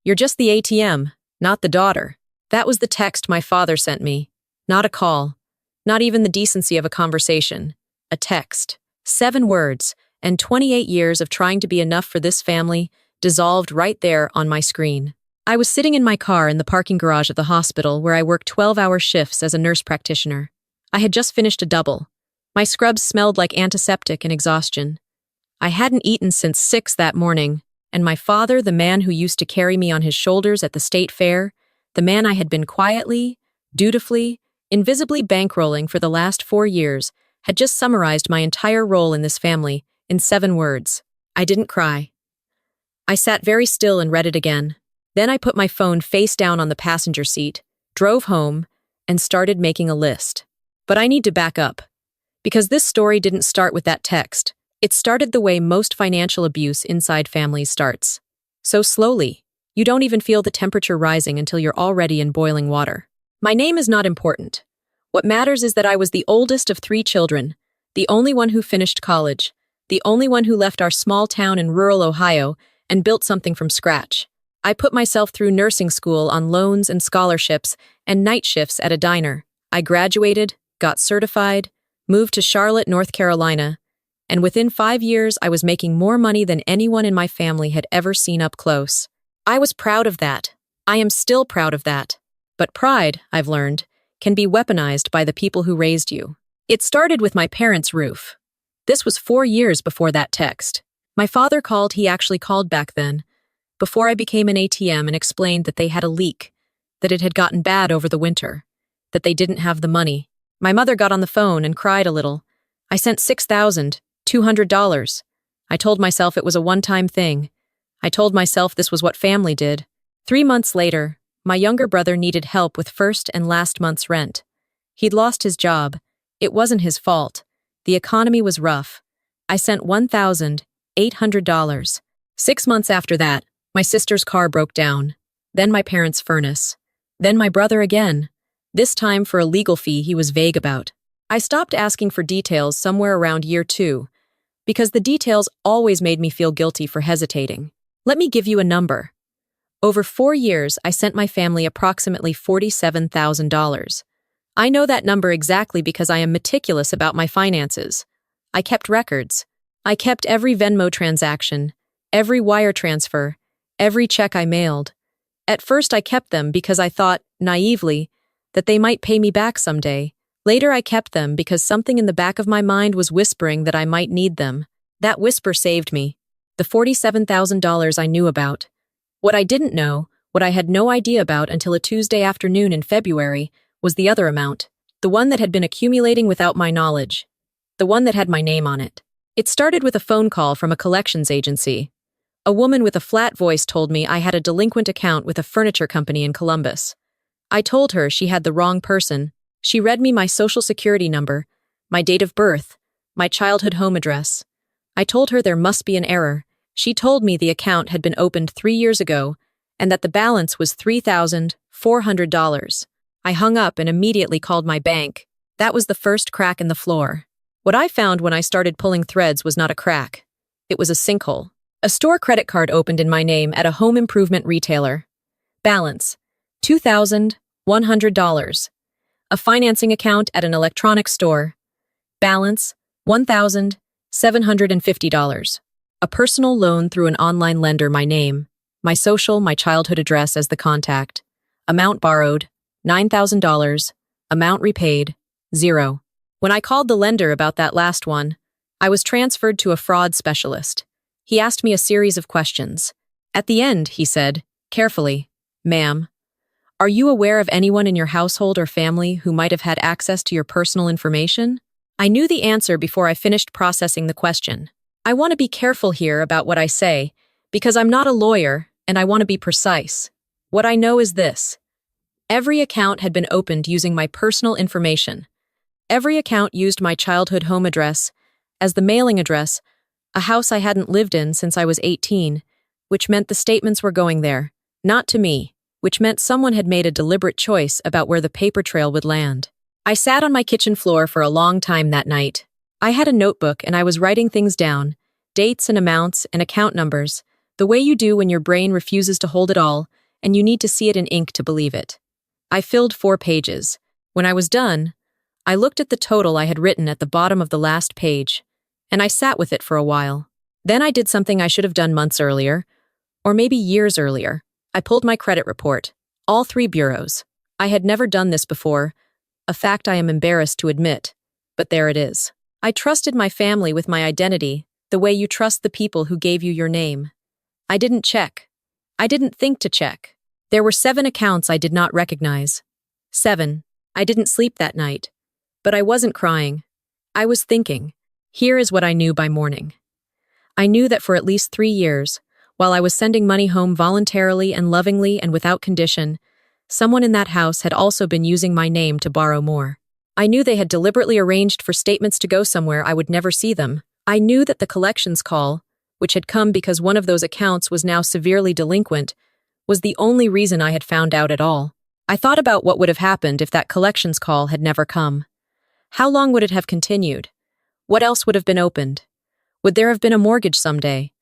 You're just the ATM, not the daughter." That was the text my father sent me. Not a call. Not even the decency of a conversation. A text. 7 words, and 28 years of trying to be enough for this family dissolved right there on my screen. I was sitting in my car in the parking garage at the hospital where I worked 12-hour shifts as a nurse practitioner. I had just finished a double. My scrubs smelled like antiseptic and exhaustion. I hadn't eaten since 6 that morning, and my father, the man who used to carry me on his shoulders at the state fair, the man I had been quietly, dutifully, invisibly bankrolling for the last 4 years, had just summarized my entire role in this family in 7 words. I didn't cry. I sat very still and read it again. Then I put my phone face down on the passenger seat, drove home, and started making a list. But I need to back up. Because this story didn't start with that text. It started the way most financial abuse inside families starts. So slowly, you don't even feel the temperature rising until you're already in boiling water. My name is not important. What matters is that I was the oldest of 3 children, the only one who finished college, the only one who left our small town in rural Ohio and built something from scratch. I put myself through nursing school on loans and scholarships and night shifts at a diner. I graduated, got certified, moved to Charlotte, North Carolina, and within 5 years I was making more money than anyone in my family had ever seen up close. I was proud of that. I am still proud of that. But pride, I've learned, can be weaponized by the people who raised you. It started with my parents' roof. This was 4 years before that text. My father called, he actually called back then, before I became an ATM, and explained that they had a leak, that it had gotten bad over the winter, that they didn't have the money. My mother got on the phone and cried a little. I sent $6,200. I told myself it was a one-time thing. I told myself this was what family did. 3 months later, my younger brother needed help with first and last month's rent. He'd lost his job. It wasn't his fault. The economy was rough. I sent $1,800. 6 months after that, my sister's car broke down. Then my parents' furnace. Then my brother again. This time for a legal fee he was vague about. I stopped asking for details somewhere around year 2, because the details always made me feel guilty for hesitating. Let me give you a number. Over 4 years, I sent my family approximately $47,000. I know that number exactly because I am meticulous about my finances. I kept records. I kept every Venmo transaction, every wire transfer, every check I mailed. At first I kept them because I thought, naively, that they might pay me back someday. Later I kept them because something in the back of my mind was whispering that I might need them. That whisper saved me. The $47,000 I knew about. What I didn't know, what I had no idea about until a Tuesday afternoon in February, was the other amount. The one that had been accumulating without my knowledge. The one that had my name on it. It started with a phone call from a collections agency. A woman with a flat voice told me I had a delinquent account with a furniture company in Columbus. I told her she had the wrong person. She read me my social security number, my date of birth, my childhood home address. I told her there must be an error. She told me the account had been opened 3 years ago and that the balance was $3,400. I hung up and immediately called my bank. That was the first crack in the floor. What I found when I started pulling threads was not a crack. It was a sinkhole. A store credit card opened in my name at a home improvement retailer. Balance, $2,100. A financing account at an electronics store. Balance, $1,750. A personal loan through an online lender, my name, my social, my childhood address as the contact. Amount borrowed, $9,000. Amount repaid, 0. When I called the lender about that last one, I was transferred to a fraud specialist. He asked me a series of questions. At the end, he said, carefully, "Ma'am, are you aware of anyone in your household or family who might have had access to your personal information?" I knew the answer before I finished processing the question. I want to be careful here about what I say, because I'm not a lawyer and I want to be precise. What I know is this. Every account had been opened using my personal information. Every account used my childhood home address as the mailing address, a house I hadn't lived in since I was 18, which meant the statements were going there, not to me, which meant someone had made a deliberate choice about where the paper trail would land. I sat on my kitchen floor for a long time that night. I had a notebook and I was writing things down, dates and amounts and account numbers, The way you do when your brain refuses to hold it all, and you need to see it in ink to believe it. I filled 4 pages. When I was done, I looked at the total I had written at the bottom of the last page, and I sat with it for a while. Then I did something I should have done months earlier, or maybe years earlier. I pulled my credit report, all 3 bureaus. I had never done this before, a fact I am embarrassed to admit, but there it is. I trusted my family with my identity, the way you trust the people who gave you your name. I didn't check. I didn't think to check. There were 7 accounts I did not recognize. 7. I didn't sleep that night. But I wasn't crying. I was thinking. Here is what I knew by morning. I knew that for at least 3 years, while I was sending money home voluntarily and lovingly and without condition, someone in that house had also been using my name to borrow more. I knew they had deliberately arranged for statements to go somewhere I would never see them. I knew that the collections call, which had come because one of those accounts was now severely delinquent, was the only reason I had found out at all. I thought about what would have happened if that collections call had never come. How long would it have continued? What else would have been opened? Would there have been a mortgage someday?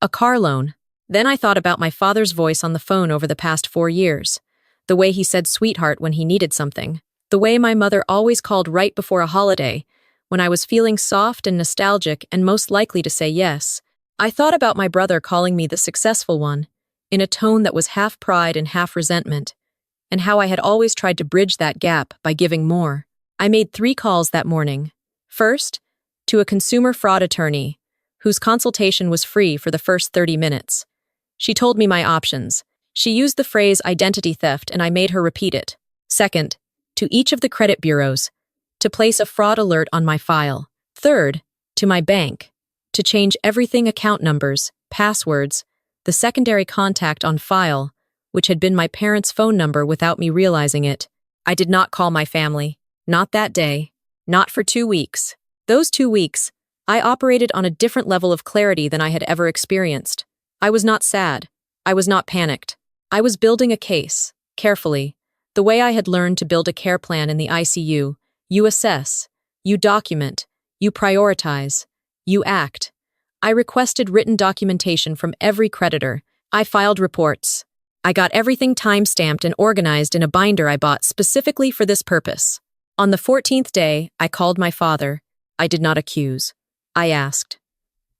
A car loan? Then I thought about my father's voice on the phone over the past 4 years. The way he said sweetheart when he needed something. The way my mother always called right before a holiday, when I was feeling soft and nostalgic and most likely to say yes. I thought about my brother calling me the successful one, in a tone that was half pride and half resentment, and how I had always tried to bridge that gap by giving more. I made 3 calls that morning. First, to a consumer fraud attorney, whose consultation was free for the first 30 minutes. She told me my options. She used the phrase identity theft and I made her repeat it. Second, to each of the credit bureaus, to place a fraud alert on my file. Third, to my bank, to change everything account numbers, passwords, the secondary contact on file, which had been my parents' phone number without me realizing it. I did not call my family. Not that day. Not for 2 weeks. Those 2 weeks, I operated on a different level of clarity than I had ever experienced. I was not sad. I was not panicked. I was building a case, carefully, the way I had learned to build a care plan in the ICU. You assess, you document, you prioritize, you act. I requested written documentation from every creditor. I filed reports. I got everything time-stamped and organized in a binder I bought specifically for this purpose. On the 14th day, I called my father. I did not accuse. I asked.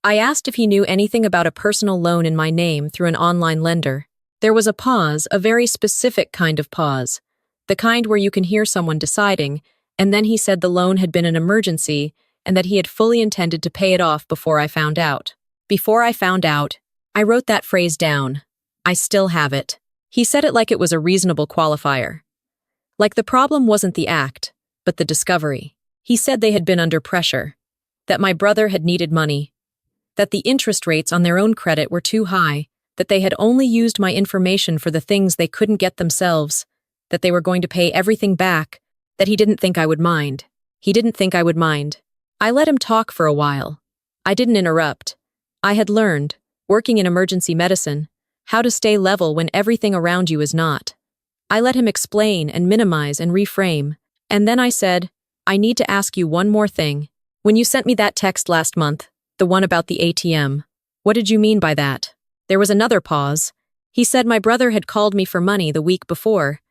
I asked if he knew anything about a personal loan in my name through an online lender. There was a pause, a very specific kind of pause, the kind where you can hear someone deciding, and then he said the loan had been an emergency and that he had fully intended to pay it off before I found out. Before I found out, I wrote that phrase down. I still have it. He said it like it was a reasonable qualifier. Like the problem wasn't the act, but the discovery. He said they had been under pressure, that my brother had needed money, that the interest rates on their own credit were too high, that they had only used my information for the things they couldn't get themselves, that they were going to pay everything back, that he didn't think I would mind. He didn't think I would mind. I let him talk for a while. I didn't interrupt. I had learned, working in emergency medicine, how to stay level when everything around you is not. I let him explain and minimize and reframe, and then I said, I need to ask you one more thing. When you sent me that text last month, the one about the ATM, what did you mean by that? There was another pause. He said my brother had called me for money the week before,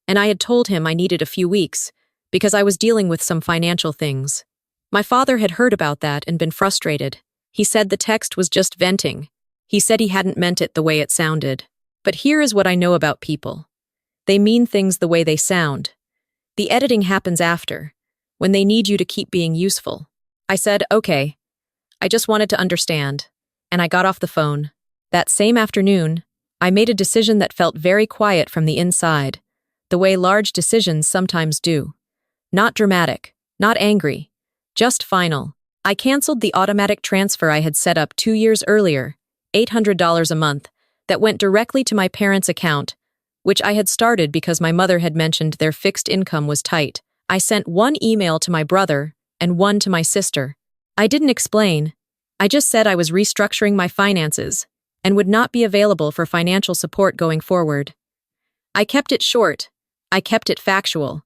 and I had told him I needed a few weeks, because I was dealing with some financial things. My father had heard about that and been frustrated. He said the text was just venting. He said he hadn't meant it the way it sounded. But here is what I know about people. They mean things the way they sound. The editing happens after, when they need you to keep being useful. I said, okay. I just wanted to understand. And I got off the phone. That same afternoon, I made a decision that felt very quiet from the inside, the way large decisions sometimes do. Not dramatic, not angry, just final. I canceled the automatic transfer I had set up 2 years earlier, $800 a month, that went directly to my parents' account, which I had started because my mother had mentioned their fixed income was tight. I sent 1 email to my brother and 1 to my sister. I didn't explain. I just said I was restructuring my finances and would not be available for financial support going forward. I kept it short. I kept it factual.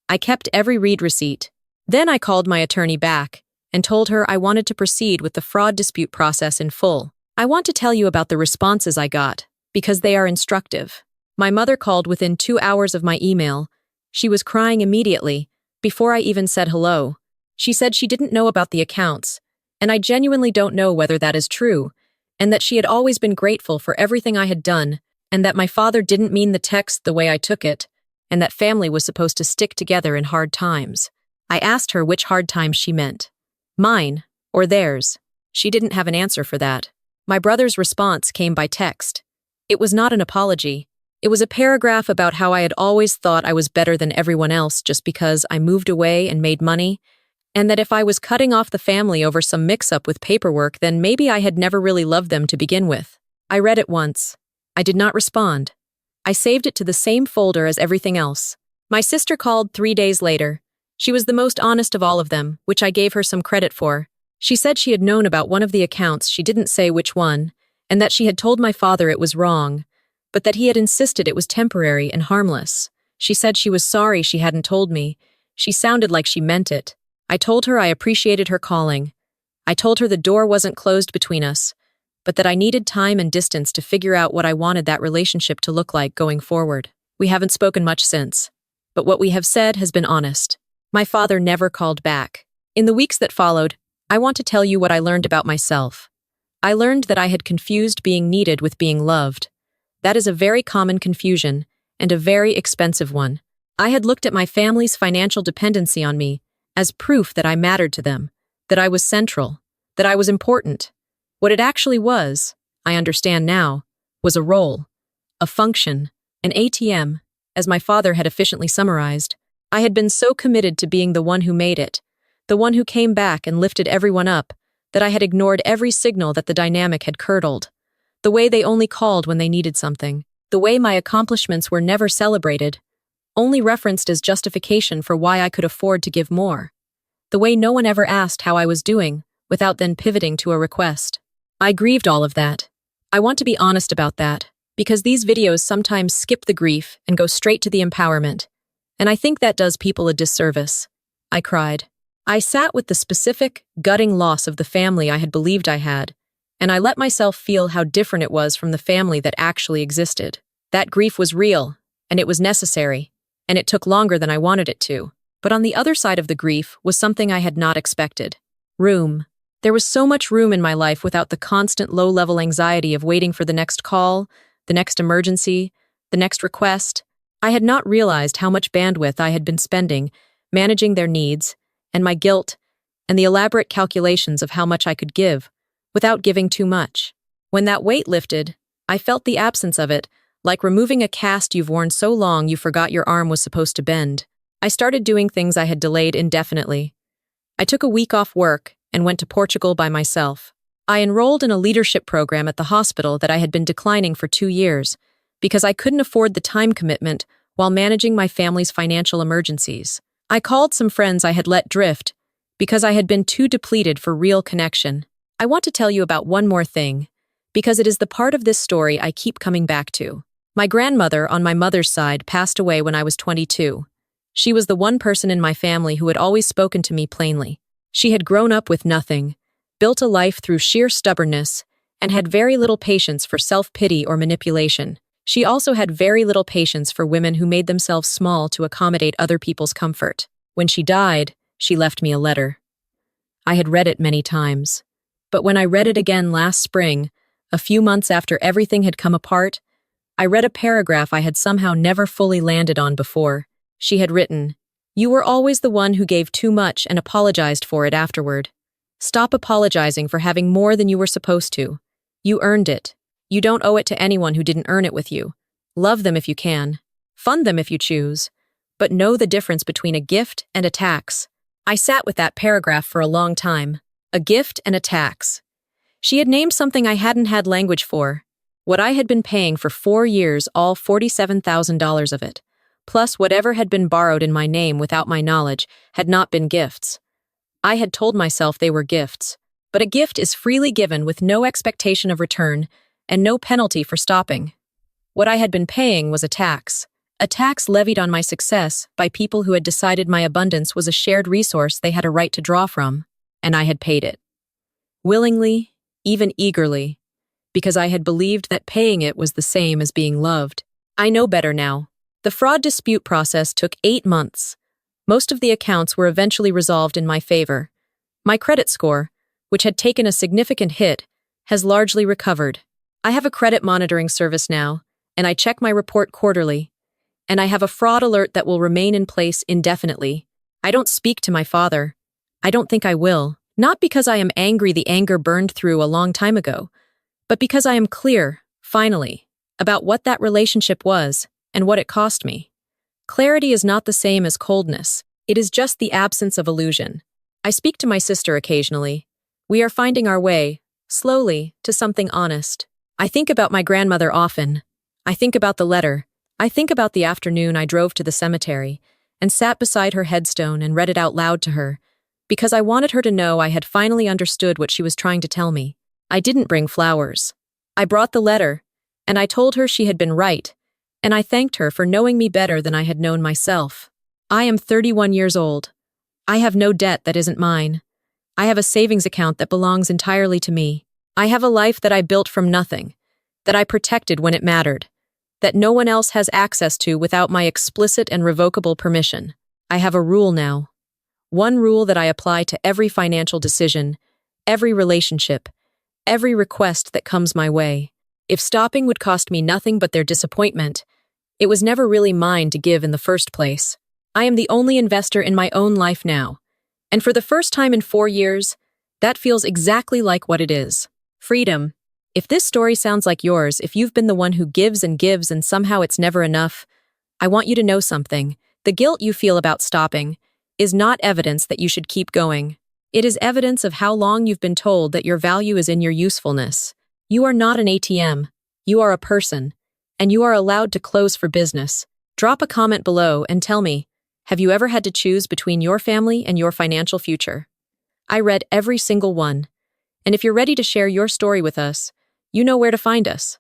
I kept every read receipt. Then I called my attorney back and told her I wanted to proceed with the fraud dispute process in full. I want to tell you about the responses I got, because they are instructive. My mother called within 2 hours of my email. She was crying immediately, before I even said hello. She said she didn't know about the accounts, and I genuinely don't know whether that is true, and that she had always been grateful for everything I had done, and that my father didn't mean the text the way I took it, and that family was supposed to stick together in hard times. I asked her which hard times she meant. Mine, or theirs. She didn't have an answer for that. My brother's response came by text. It was not an apology. It was a paragraph about how I had always thought I was better than everyone else just because I moved away and made money, and that if I was cutting off the family over some mix-up with paperwork, then maybe I had never really loved them to begin with. I read it once. I did not respond. I saved it to the same folder as everything else. My sister called 3 days later. She was the most honest of all of them, which I gave her some credit for. She said she had known about one of the accounts, she didn't say which one, and that she had told my father it was wrong, but that he had insisted it was temporary and harmless. She said she was sorry she hadn't told me. She sounded like she meant it. I told her I appreciated her calling. I told her the door wasn't closed between us, but that I needed time and distance to figure out what I wanted that relationship to look like going forward. We haven't spoken much since, but what we have said has been honest. My father never called back. In the weeks that followed, I want to tell you what I learned about myself. I learned that I had confused being needed with being loved. That is a very common confusion, and a very expensive one. I had looked at my family's financial dependency on me as proof that I mattered to them, that I was central, that I was important. What it actually was, I understand now, was a role, a function, an ATM, as my father had efficiently summarized. I had been so committed to being the one who made it, the one who came back and lifted everyone up, that I had ignored every signal that the dynamic had curdled. The way they only called when they needed something. The way my accomplishments were never celebrated, only referenced as justification for why I could afford to give more. The way no one ever asked how I was doing, without then pivoting to a request. I grieved all of that. I want to be honest about that, because these videos sometimes skip the grief and go straight to the empowerment, and I think that does people a disservice. I cried. I sat with the specific, gutting loss of the family I had believed I had, and I let myself feel how different it was from the family that actually existed. That grief was real, and it was necessary, and it took longer than I wanted it to. But on the other side of the grief was something I had not expected. Room. There was so much room in my life without the constant low-level anxiety of waiting for the next call, the next emergency, the next request. I had not realized how much bandwidth I had been spending managing their needs, and my guilt, and the elaborate calculations of how much I could give, without giving too much. When that weight lifted, I felt the absence of it, like removing a cast you've worn so long you forgot your arm was supposed to bend. I started doing things I had delayed indefinitely. I took a week off work and went to Portugal by myself. I enrolled in a leadership program at the hospital that I had been declining for 2 years, because I couldn't afford the time commitment while managing my family's financial emergencies. I called some friends I had let drift, because I had been too depleted for real connection. I want to tell you about one more thing, because it is the part of this story I keep coming back to. My grandmother, on my mother's side, passed away when I was 22. She was the one person in my family who had always spoken to me plainly. She had grown up with nothing, built a life through sheer stubbornness, and had very little patience for self-pity or manipulation. She also had very little patience for women who made themselves small to accommodate other people's comfort. When she died, she left me a letter. I had read it many times, but when I read it again last spring, a few months after everything had come apart, I read a paragraph I had somehow never fully landed on before. She had written, "You were always the one who gave too much and apologized for it afterward. Stop apologizing for having more than you were supposed to. You earned it. You don't owe it to anyone who didn't earn it with you. Love them if you can. Fund them if you choose. But know the difference between a gift and a tax." I sat with that paragraph for a long time. A gift and a tax. She had named something I hadn't had language for. What I had been paying for 4 years, all $47,000 of it, plus whatever had been borrowed in my name without my knowledge, had not been gifts. I had told myself they were gifts, but a gift is freely given with no expectation of return and no penalty for stopping. What I had been paying was a tax levied on my success by people who had decided my abundance was a shared resource they had a right to draw from, and I had paid it. Willingly, even eagerly. because I had believed that paying it was the same as being loved. I know better now. The fraud dispute process took 8 months. Most of the accounts were eventually resolved in my favor. My credit score, which had taken a significant hit, has largely recovered. I have a credit monitoring service now, and I check my report quarterly. And I have a fraud alert that will remain in place indefinitely. I don't speak to my father. I don't think I will. Not because I am angry the anger burned through a long time ago, but because I am clear, finally, about what that relationship was and what it cost me. Clarity is not the same as coldness. It is just the absence of illusion. I speak to my sister occasionally. We are finding our way, slowly, to something honest. I think about my grandmother often. I think about the letter. I think about the afternoon I drove to the cemetery and sat beside her headstone and read it out loud to her, because I wanted her to know I had finally understood what she was trying to tell me. I didn't bring flowers. I brought the letter, and I told her she had been right, and I thanked her for knowing me better than I had known myself. I am 31 years old. I have no debt that isn't mine. I have a savings account that belongs entirely to me. I have a life that I built from nothing, that I protected when it mattered, that no one else has access to without my explicit and revocable permission. I have a rule now. One rule that I apply to every financial decision, every relationship, every request that comes my way. If stopping would cost me nothing but their disappointment, it was never really mine to give in the first place. I am the only investor in my own life now, and for the first time in 4 years, that feels exactly like what it is. Freedom. If this story sounds like yours, if you've been the one who gives and somehow it's never enough, I want you to know something. The guilt you feel about stopping is not evidence that you should keep going. It is evidence of how long you've been told that your value is in your usefulness. You are not an ATM. You are a person, and you are allowed to close for business. Drop a comment below and tell me, have you ever had to choose between your family and your financial future? I read every single one. And if you're ready to share your story with us, you know where to find us.